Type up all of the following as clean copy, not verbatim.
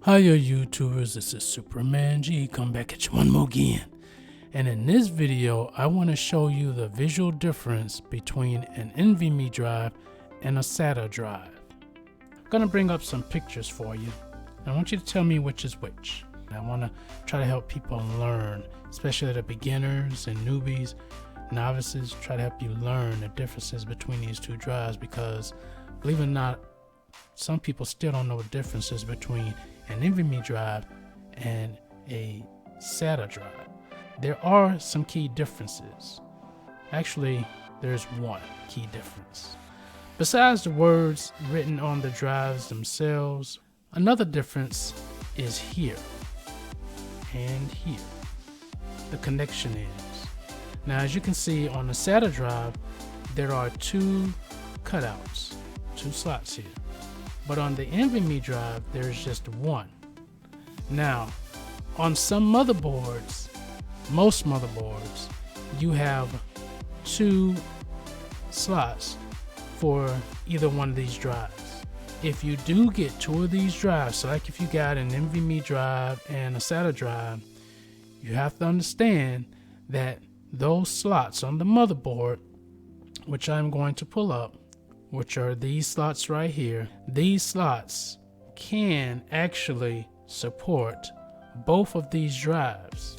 Hiya YouTubers, this is Superman G, come back at you one more again. And in this video, I want to show you the visual difference between an NVMe drive and a SATA drive. I'm going to bring up some pictures for you. I want you to tell me which is which. I want to try to help people learn, especially the beginners and newbies, novices, try to help you learn the differences between these two drives, because believe it or not, some people still don't know the differences between an NVMe drive and a SATA drive. There are some key differences. Actually, there's one key difference. Besides the words written on the drives themselves, another difference is here and here. The connection is. Now, as you can see on the SATA drive, there are two cutouts, two slots here. But on the NVMe drive, there's just one. Now, on some motherboards, most motherboards, you have two slots for either one of these drives. If you do get two of these drives, so like if you got an NVMe drive and a SATA drive, you have to understand that those slots on the motherboard, which I'm going to pull up, which are these slots right here, these slots can actually support both of these drives.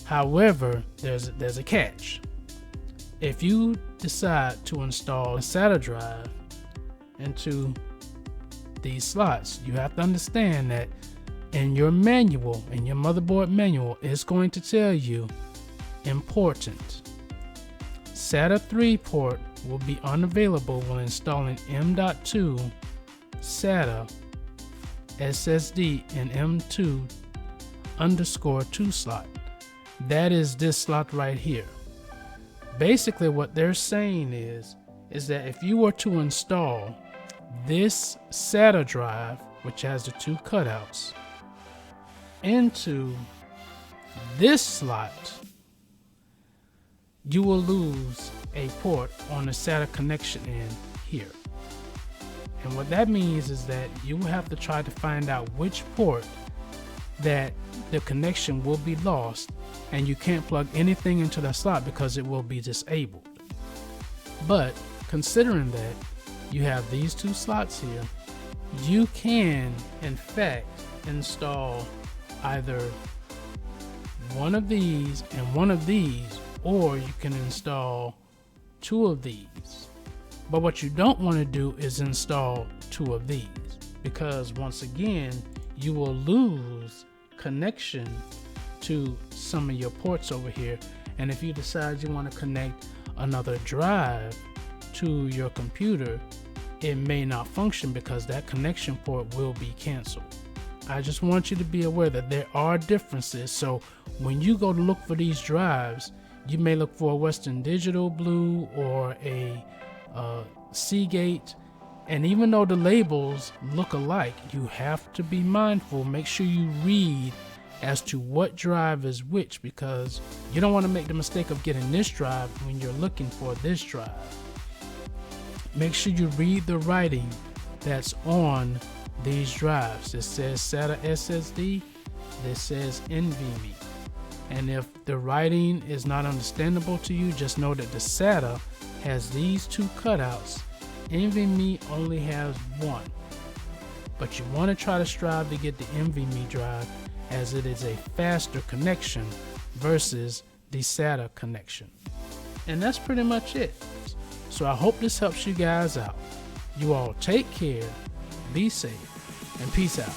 However, there's a catch. If you decide to install a SATA drive into these slots, you have to understand that in your manual, in your motherboard manual, it's going to tell you important. SATA 3 port will be unavailable when installing M.2 SATA SSD in M.2_2 slot. That is this slot right here. Basically what they're saying is that if you were to install this SATA drive, which has the two cutouts, into this slot, you will lose a port on the SATA connection end here. And what that means is that you will have to try to find out which port that the connection will be lost, and you can't plug anything into that slot because it will be disabled. But considering that you have these two slots here, you can in fact install either one of these and one of these, or you can install two of these. But what you don't want to do is install two of these, because once again you will lose connection to some of your ports over here. And if you decide you want to connect another drive to your computer, it may not function because that connection port will be canceled. I just want you to be aware that there are differences. So when you go to look for these drives, you may look for a Western Digital Blue or a Seagate, and even though the labels look alike, you have to be mindful. Make sure you read as to what drive is which, because you don't want to make the mistake of getting this drive when you're looking for this drive. Make sure you read the writing that's on these drives. It says SATA SSD, this says NVMe. And if the writing is not understandable to you, just know that the SATA has these two cutouts. NVMe only has one. But you want to try to strive to get the NVMe drive, as it is a faster connection versus the SATA connection. And that's pretty much it. So I hope this helps you guys out. You all take care, be safe, and peace out.